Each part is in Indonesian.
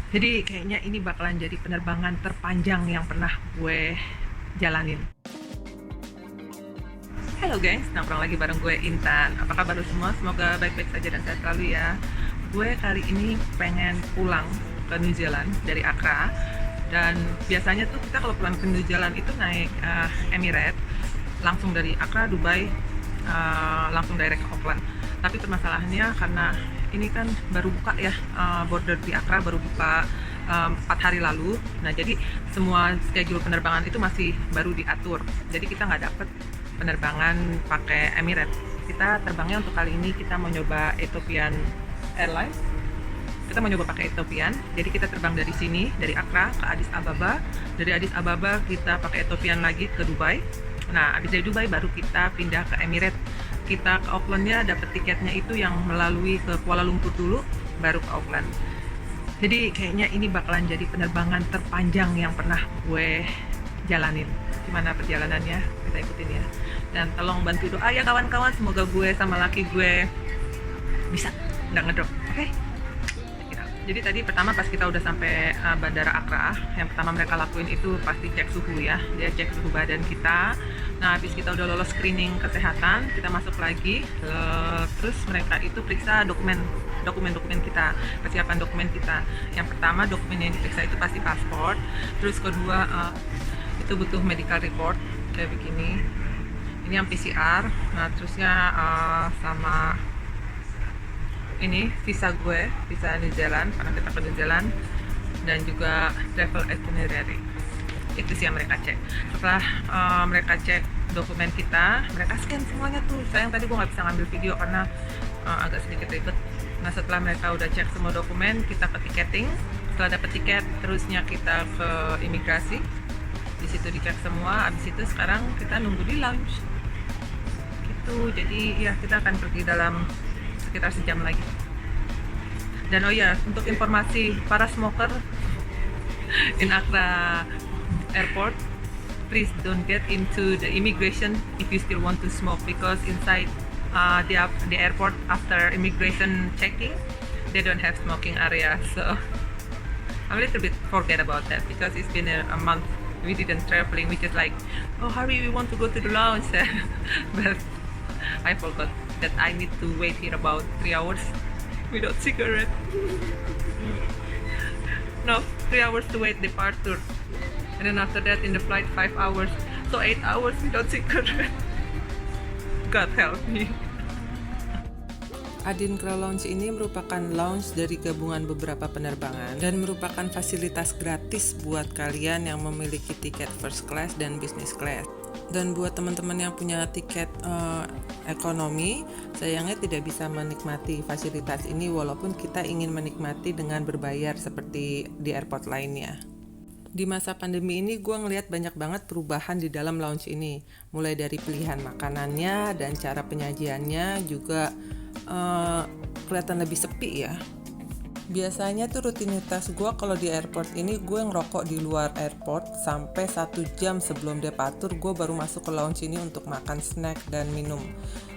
Jadi kayaknya ini bakalan jadi penerbangan terpanjang yang pernah gue jalanin. Halo guys, nongkrong lagi bareng gue Intan. Apa kabar lu semua? Semoga baik-baik saja dan sehat selalu ya. Gue kali ini pengen pulang ke New Zealand dari Accra. Dan biasanya tuh kita kalau pulang ke New Zealand itu naik Emirates, langsung dari Accra, Dubai, langsung direct ke Auckland. Tapi permasalahannya karena ini kan baru buka ya, border di Accra baru buka 4 hari lalu. Nah jadi semua schedule penerbangan itu masih baru diatur. Jadi kita nggak dapet penerbangan pakai Emirates. Kita terbangnya untuk kali ini kita mau nyoba Ethiopian Airlines. Kita mau nyoba pakai Ethiopian. Jadi kita terbang dari sini, dari Accra ke Addis Ababa. Dari Addis Ababa kita pakai Ethiopian lagi ke Dubai. Nah, habis dari Dubai baru kita pindah ke Emirates. Kita ke Aucklandnya dapat tiketnya itu yang melalui ke Kuala Lumpur dulu, baru ke Auckland. Jadi kayaknya ini bakalan jadi penerbangan terpanjang yang pernah gue jalanin. Gimana perjalanannya? Kita ikutin ya. Dan tolong bantu doa ya kawan-kawan, semoga gue sama laki gue bisa nggak ngedrop. Oke? Jadi tadi pertama pas kita udah sampai Bandara Accra, yang pertama mereka lakuin itu pasti cek suhu ya. Dia cek suhu badan kita. Nah, habis kita udah lolos screening kesehatan, kita masuk lagi. Terus mereka itu periksa dokumen kita, persiapan dokumen kita. Yang pertama dokumen yang diperiksa itu pasti paspor. Terus kedua itu butuh medical report kayak begini. Ini yang PCR. Nah, terusnya sama ini visa gue, visa New Zealand karena kita ke New Zealand, dan juga travel itinerary. Itu sih yang mereka cek. Setelah mereka cek dokumen kita, mereka scan semuanya tuh. Sayang tadi gue nggak bisa ngambil video karena agak sedikit ribet. Nah, setelah mereka udah cek semua dokumen, kita ke ticketing. Setelah dapet tiket, terusnya kita ke imigrasi. Di situ dicek semua. Abis itu sekarang kita nunggu di lounge. Gitu. Jadi ya kita akan pergi dalam sekitar sejam lagi. Dan oh ya, untuk informasi para smoker in Accra airport, please don't get into the immigration if you still want to smoke, because inside the airport after immigration checking they don't have smoking area. So I'm a little bit forget about that because it's been a month we didn't traveling. We just like, oh hurry, we want to go to the lounge. But I forgot that I need to wait here about 3 hours without cigarette. No, 3 hours to wait departure. And then after that in the flight 5 hours. So 8 hours without cigarette. God help me. Adinkra Lounge ini merupakan lounge dari gabungan beberapa penerbangan dan merupakan fasilitas gratis buat kalian yang memiliki tiket first class dan business class. Dan buat teman-teman yang punya tiket ekonomi, sayangnya tidak bisa menikmati fasilitas ini walaupun kita ingin menikmati dengan berbayar seperti di airport lainnya. Di masa pandemi ini gue ngelihat banyak banget perubahan di dalam lounge ini. Mulai dari pilihan makanannya dan cara penyajiannya juga kelihatan lebih sepi ya. Biasanya tuh rutinitas gue kalau di airport ini gue ngerokok di luar airport sampai 1 jam sebelum departure gue baru masuk ke lounge ini untuk makan snack dan minum.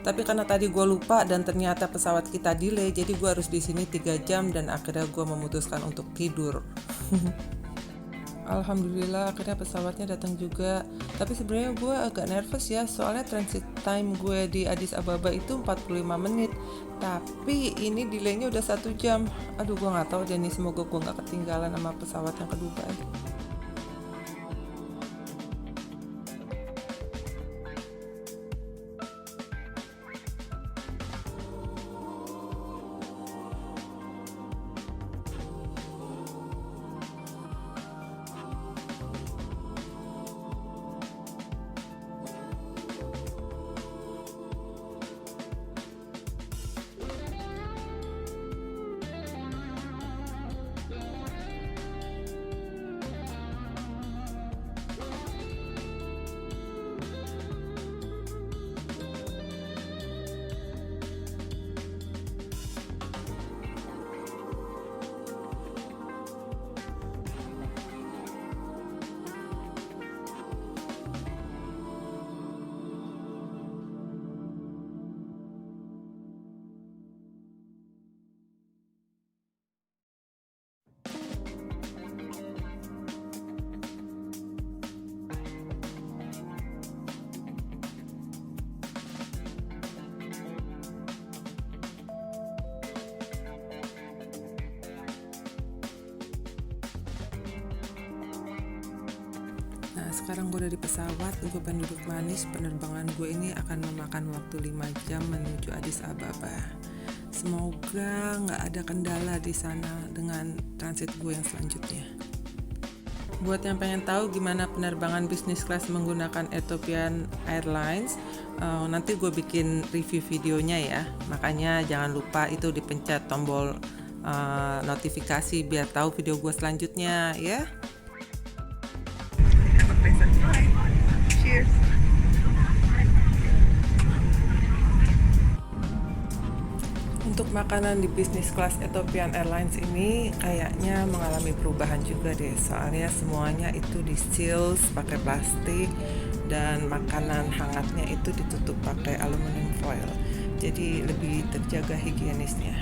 Tapi karena tadi gue lupa dan ternyata pesawat kita delay, jadi gue harus di sini 3 jam dan akhirnya gue memutuskan untuk tidur. Alhamdulillah akhirnya pesawatnya datang juga. Tapi sebenarnya gue agak nervous ya, soalnya transit time gue di Addis Ababa itu 45 menit. Tapi ini delaynya udah 1 jam. Aduh, gue gak tahu deh nih, semoga gue gak ketinggalan sama pesawat yang ke Dubai. sekarang gue udah di pesawat, gue pengen duduk manis. Penerbangan gue ini akan memakan waktu 5 jam menuju Addis Ababa. Semoga nggak ada kendala di sana dengan transit gue yang selanjutnya. Buat yang pengen tahu gimana penerbangan bisnis kelas menggunakan Ethiopian Airlines, nanti gue bikin review videonya ya. Makanya jangan lupa itu dipencet tombol notifikasi biar tahu video gue selanjutnya ya. Cheers. Untuk makanan di bisnis kelas Ethiopian Airlines ini kayaknya mengalami perubahan juga deh. Soalnya semuanya itu di-seals pakai plastik dan makanan hangatnya itu ditutup pakai aluminium foil. Jadi lebih terjaga higienisnya.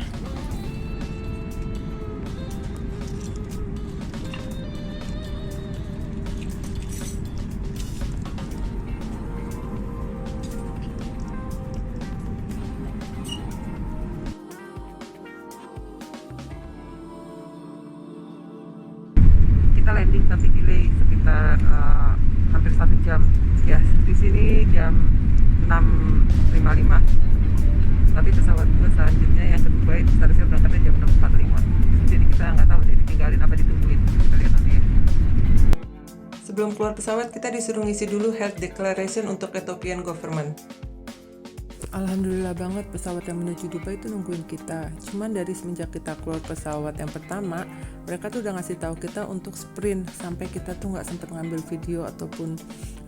Kita landing tapi delay sekitar hampir 1 jam. Ya, di sini jam 6.55. Tapi pesawat gue selanjutnya yang ke Dubai seharusnya berangkatnya jam 6.45. Jadi kita nggak tahu deh ditinggalin apa ditungguin. Kita lihat nanti ya. Sebelum keluar pesawat kita disuruh ngisi dulu health declaration untuk Ethiopian government. Alhamdulillah banget pesawat yang menuju Dubai itu nungguin kita. Cuman dari semenjak kita keluar pesawat yang pertama, mereka tuh udah ngasih tahu kita untuk sprint sampai kita tuh nggak sempet ngambil video ataupun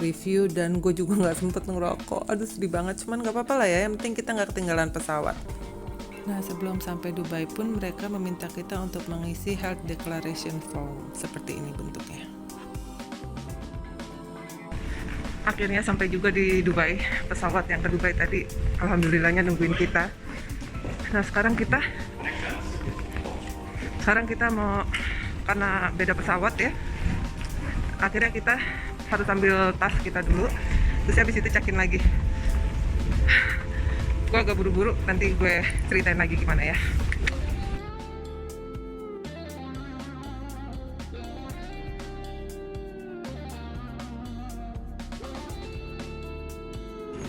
review, dan gue juga nggak sempet ngerokok. Aduh sedih banget, cuman nggak apa-apa lah ya. Yang penting kita nggak ketinggalan pesawat. Nah sebelum sampai Dubai pun mereka meminta kita untuk mengisi health declaration form seperti ini bentuknya. Akhirnya sampai juga di Dubai. Pesawat yang ke Dubai tadi alhamdulillahnya nungguin kita. Nah sekarang kita mau, karena beda pesawat ya, akhirnya kita harus ambil tas kita dulu, terus habis itu check-in lagi. Gue agak buru-buru, nanti gue ceritain lagi gimana ya.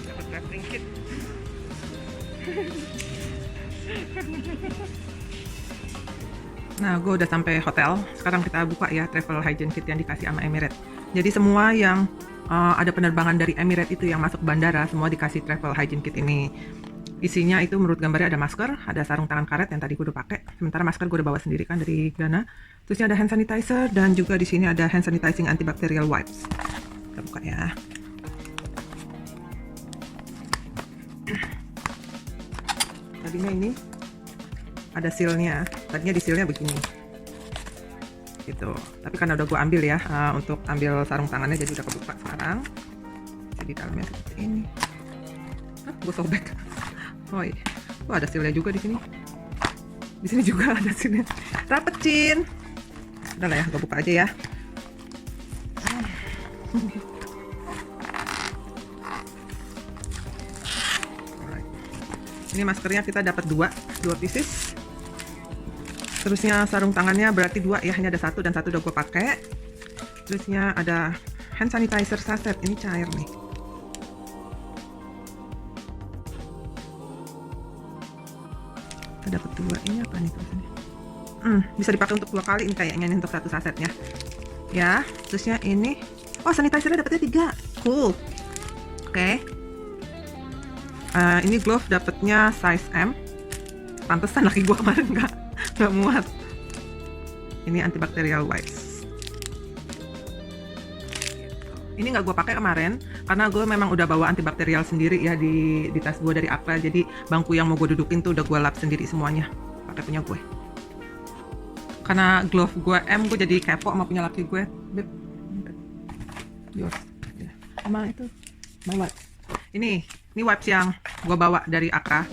Dapat ringgit. Nah, gue udah sampai hotel. Sekarang kita buka ya travel hygiene kit yang dikasih sama Emirates. Jadi semua yang ada penerbangan dari Emirates itu yang masuk bandara, semua dikasih travel hygiene kit ini. Isinya itu menurut gambarnya ada masker, ada sarung tangan karet yang tadi gue udah pakai. Sementara masker gue udah bawa sendiri kan dari Ghana. Terusnya ada hand sanitizer dan juga di sini ada hand sanitizing antibacterial wipes. Kita buka ya. Tadinya ini ada sealnya, tadinya di sealnya begini gitu, tapi karena udah gue ambil ya untuk ambil sarung tangannya, jadi udah kebuka sekarang. Jadi dalamnya seperti ini. Gue sobek. Oh iya, ada sealnya juga di sini. Di sini juga ada sealnya. Rapetin. Udah lah ya, gue buka aja ya. Ini maskernya kita dapat dua pieces. Terusnya sarung tangannya berarti 2 ya, hanya ada 1 dan 1 udah gue pakai. Terusnya ada hand sanitizer saset, ini cair nih. Kita dapat 2, ini apa nih tulisannya? Bisa dipakai untuk 2 kali ini kayaknya, ini untuk 1 sasetnya. Ya, terusnya ini, oh sanitizernya dapatnya 3, cool. Oke. Ini glove dapatnya size M. Pantesan laki gue kemarin nggak muat. Ini antibacterial wipes. Ini nggak gue pakai kemarin karena gue memang udah bawa antibakterial sendiri ya di tas gue dari Accra. Jadi bangku yang mau gue dudukin tuh udah gue lap sendiri semuanya pakai punya gue. Karena glove gue M, gue jadi kepo sama punya laki gue. Beb, yours. Sama itu, bawa. Ini wipes yang gue bawa dari Accra.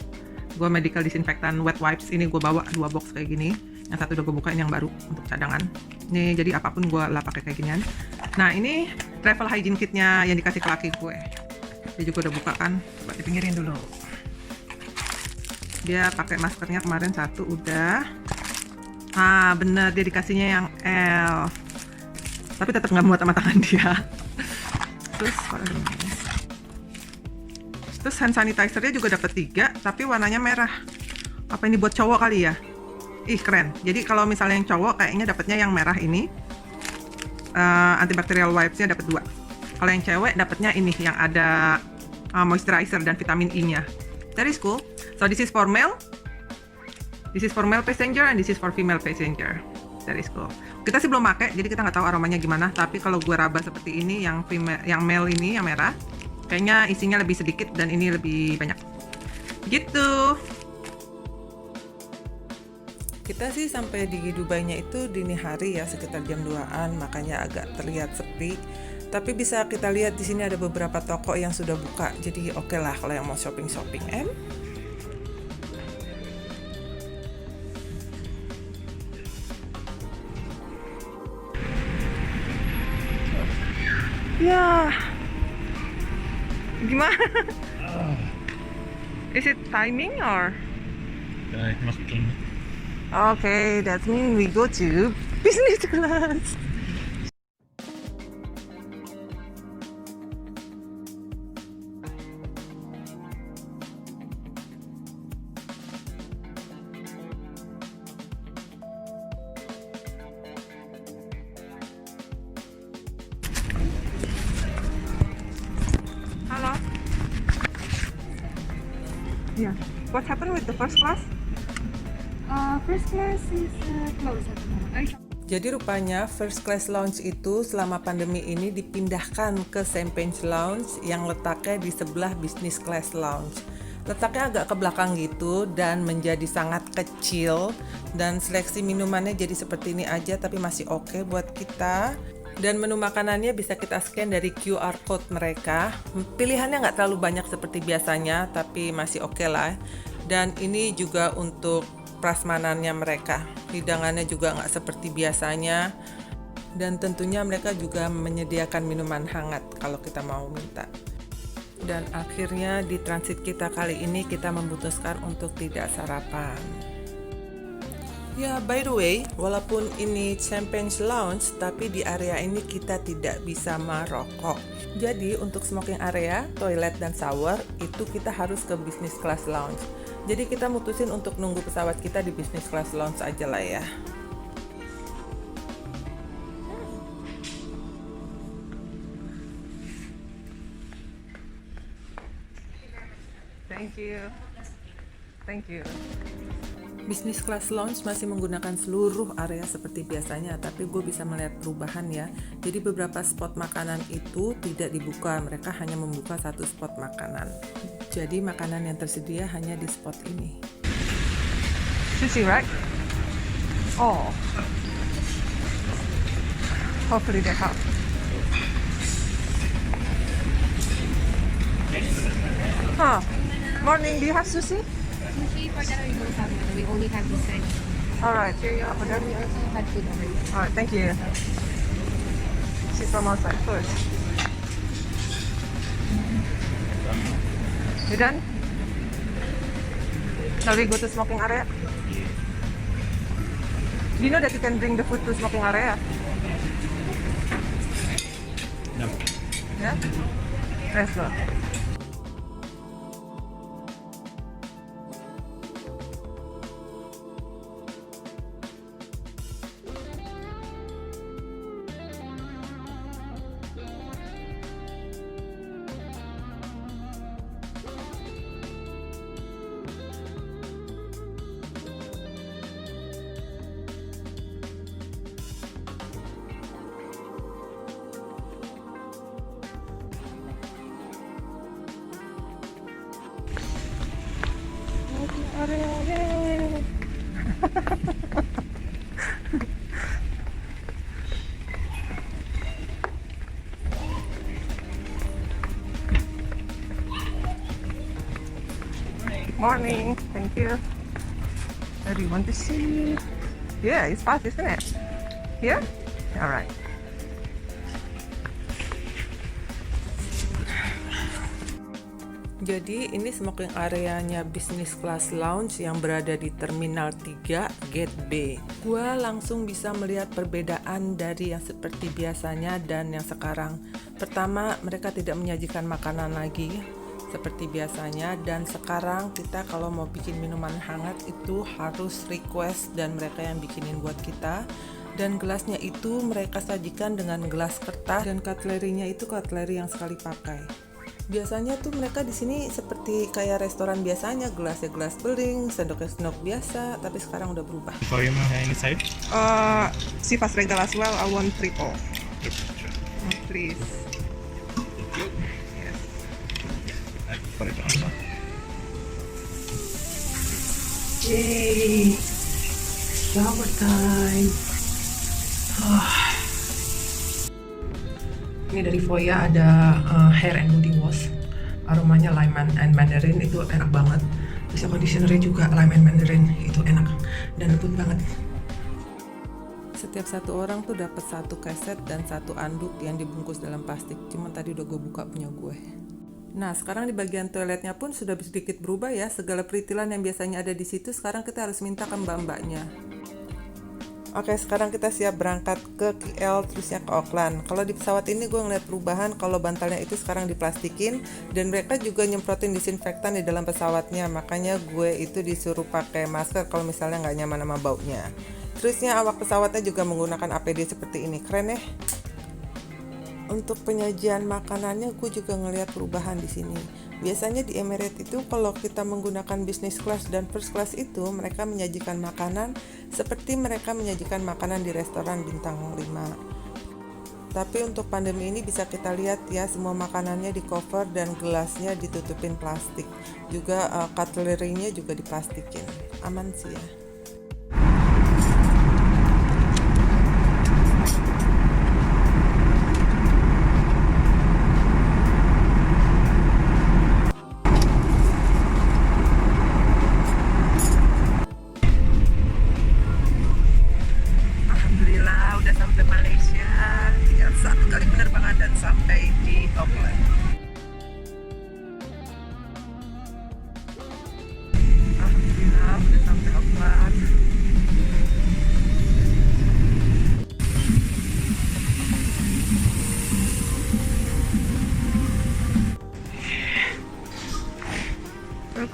Gue medical disinfectant wet wipes, ini gue bawa 2 box kayak gini. Yang satu udah gue buka, ini yang baru untuk cadangan. Ini jadi apapun gue lah pakai kayak ginian. Nah ini travel hygiene kitnya yang dikasih ke laki gue. Dia juga udah buka kan, coba dipinggirin dulu. Dia pakai maskernya kemarin 1 udah. Bener dia dikasihnya yang L. Tapi tetap nggak muat sama tangan dia. Terus hand sanitizer-nya juga dapat 3, tapi warnanya merah. Apa ini buat cowok kali ya? Ih, keren. Jadi kalau misalnya yang cowok kayaknya dapatnya yang merah ini. Antibacterial wipes-nya dapat 2. Kalau yang cewek dapatnya ini yang ada moisturizer dan vitamin E-nya. That is cool. So this is for male. This is for male passenger and this is for female passenger. That is cool. Kita sih belum pakai, jadi kita nggak tahu aromanya gimana. Tapi kalau gue raba seperti ini, yang female, yang male ini, yang merah, kayaknya isinya lebih sedikit dan ini lebih banyak. Gitu. Kita sih sampai di Dubai-nya itu dini hari ya, sekitar jam 2-an, makanya agak terlihat sepi. Tapi bisa kita lihat di sini ada beberapa toko yang sudah buka, jadi oke lah kalau yang mau shopping-shopping. Ya, gimana? Is it timing or? Okay, that means we go to business class. Hello. Yeah. What happened with the first class? First class is closed at the moment. Jadi rupanya first class lounge itu selama pandemi ini dipindahkan ke Champagne Lounge yang letaknya di sebelah business class lounge. Letaknya agak ke belakang gitu dan menjadi sangat kecil, dan seleksi minumannya jadi seperti ini aja tapi masih oke buat kita. Dan menu makanannya bisa kita scan dari QR code mereka. Pilihannya nggak terlalu banyak seperti biasanya, tapi masih oke lah. Dan ini juga untuk prasmanannya mereka. Hidangannya juga nggak seperti biasanya. Dan tentunya mereka juga menyediakan minuman hangat kalau kita mau minta. Dan akhirnya di transit kita kali ini kita memutuskan untuk tidak sarapan. Ya, by the way, walaupun ini Champagne Lounge, tapi di area ini kita tidak bisa merokok. Jadi untuk smoking area, toilet dan shower itu kita harus ke business class lounge. Jadi kita mutusin untuk nunggu pesawat kita di business class lounge aja lah ya. Thank you. Thank you. Business class lounge masih menggunakan seluruh area seperti biasanya, tapi gue bisa melihat perubahan ya. Jadi beberapa spot makanan itu tidak dibuka, mereka hanya membuka satu spot makanan. Jadi makanan yang tersedia hanya di spot ini. Sushi, right? Oh. Hopefully they have. Huh. Morning, do you have sushi? Sushi for that we don't have it. We only have this side. Alright, here you are. We also had food already. Alright, thank you. She's from outside first. You done? Now we go to smoking area. Do you know that you can bring the food to smoking area? No. Yeah? Let's go. Yay! Morning, thank you. Where do you want to see? Yeah, it's fast, isn't it? Here? All right. Jadi ini smoking areanya Business Class Lounge yang berada di Terminal 3 Gate B. Gua langsung bisa melihat perbedaan dari yang seperti biasanya dan yang sekarang. Pertama, mereka tidak menyajikan makanan lagi seperti biasanya, dan sekarang kita kalau mau bikin minuman hangat itu harus request dan mereka yang bikinin buat kita. Dan gelasnya itu mereka sajikan dengan gelas kertas dan cutlery-nya itu cutlery yang sekali pakai. Biasanya tuh mereka di sini seperti kayak restoran biasanya, gelasnya gelas beling, sendoknya sendok biasa, tapi sekarang udah berubah. Volume inside? Sivas Regal as well, I want triple. Please. Yes. Put it on top. Yay! Shower time. Ini dari Voya ada hair and body wash, aromanya lime and mandarin, itu enak banget. Terus ya conditionernya juga lime and mandarin, itu enak dan lembut banget. Setiap satu orang tuh dapat satu keset dan satu anduk yang dibungkus dalam plastik. Cuman tadi udah gue buka punya gue. Nah, sekarang di bagian toiletnya pun sudah sedikit berubah ya. Segala peritilan yang biasanya ada di situ sekarang kita harus minta ke mbak-mbaknya. Oke, sekarang kita siap berangkat ke KL terusnya ke Auckland. Kalau di pesawat ini gue ngeliat perubahan kalau bantalnya itu sekarang diplastikin dan mereka juga nyemprotin disinfektan di dalam pesawatnya. Makanya gue itu disuruh pakai masker kalau misalnya nggak nyaman sama baunya. Terusnya awak pesawatnya juga menggunakan APD seperti ini. Keren ya? Untuk penyajian makanannya gue juga ngeliat perubahan di sini. Biasanya di Emirates itu kalau kita menggunakan business class dan first class itu mereka menyajikan makanan seperti mereka menyajikan makanan di restoran bintang 5. Tapi untuk pandemi ini bisa kita lihat ya, semua makanannya di cover dan gelasnya ditutupin plastik. Juga cutlery-nya juga diplastikin. Aman sih ya.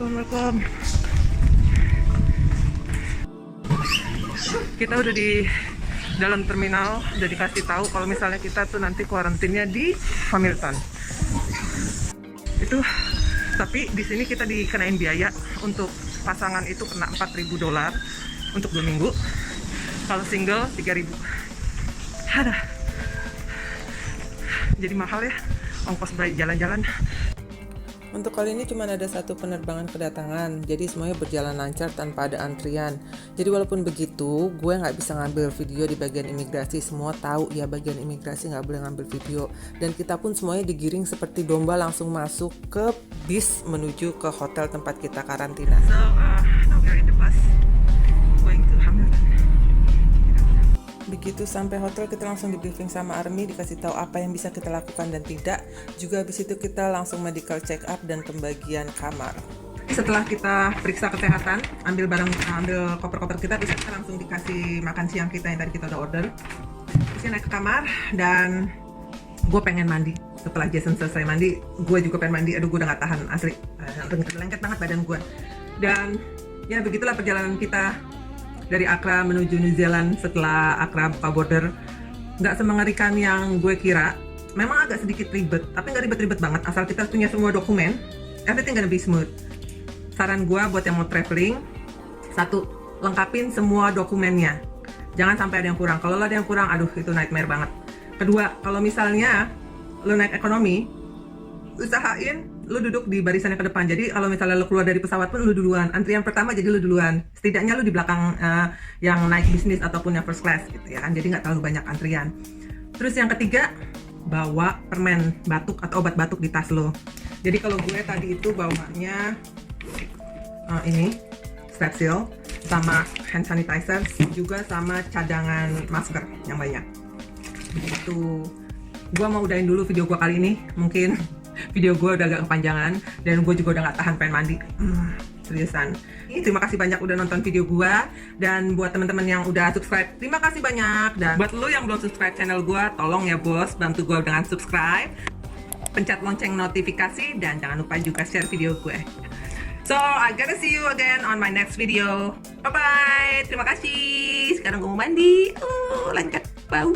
Welcome. Kita udah di dalam terminal, udah dikasih tahu kalau misalnya kita tuh nanti kuarantinnya di Hamilton. Itu, tapi di sini kita dikenain biaya untuk pasangan itu kena $4.000 untuk 2 minggu. Kalau single 3.000. Ada. Jadi mahal ya ongkos jalan-jalan. Untuk kali ini cuma ada satu penerbangan kedatangan, jadi semuanya berjalan lancar tanpa ada antrian. Jadi walaupun begitu, gue nggak bisa ngambil video di bagian imigrasi. Semua tahu ya bagian imigrasi nggak boleh ngambil video. Dan kita pun semuanya digiring seperti domba langsung masuk ke bis menuju ke hotel tempat kita karantina. So, now we're in the bus going to Hamilton. Begitu sampai hotel kita langsung di briefing sama Army, dikasih tahu apa yang bisa kita lakukan dan tidak. Juga habis itu kita langsung medical check up dan pembagian kamar. Setelah kita periksa kesehatan, ambil koper-koper kita, terus kita langsung dikasih makan siang kita yang tadi kita udah order. Terus naik ke kamar dan gue pengen mandi. Setelah Jason selesai mandi, gue juga pengen mandi. Aduh, gue udah gak tahan asli, lengket banget badan gue. Dan ya begitulah perjalanan kita dari Accra menuju New Zealand setelah Accra buka border. Nggak semengerikan yang gue kira. Memang agak sedikit ribet, tapi nggak ribet-ribet banget. Asal kita punya semua dokumen, everything gonna be smooth. Saran gue buat yang mau traveling, 1, lengkapin semua dokumennya. Jangan sampai ada yang kurang. Kalau ada yang kurang, aduh itu nightmare banget. 2, kalau misalnya lo naik ekonomi, usahain lu duduk di barisan yang ke depan. Jadi kalau misalnya lu keluar dari pesawat pun lu duluan. Antrian pertama jadi lu duluan. Setidaknya lu di belakang yang naik bisnis ataupun yang first class gitu ya kan. Jadi nggak terlalu banyak antrian. Terus yang ketiga, bawa permen batuk atau obat batuk di tas lo. Jadi kalau gue tadi itu bawanya ini Strepsil sama hand sanitizer, juga sama cadangan masker yang banyak. Begitu. Gue mau udahin dulu video gue kali ini. Mungkin video gue udah agak kepanjangan dan gue juga udah gak tahan pengen mandi. Seriusan. Terima kasih banyak udah nonton video gue, dan buat teman-teman yang udah subscribe, terima kasih banyak. Dan buat lo yang belum subscribe channel gue, tolong ya bos, bantu gue dengan subscribe, pencet lonceng notifikasi, dan jangan lupa juga share video gue. So, I gotta see you again on my next video. Bye-bye. Terima kasih. Sekarang gue mau mandi. Lanjut. Bau.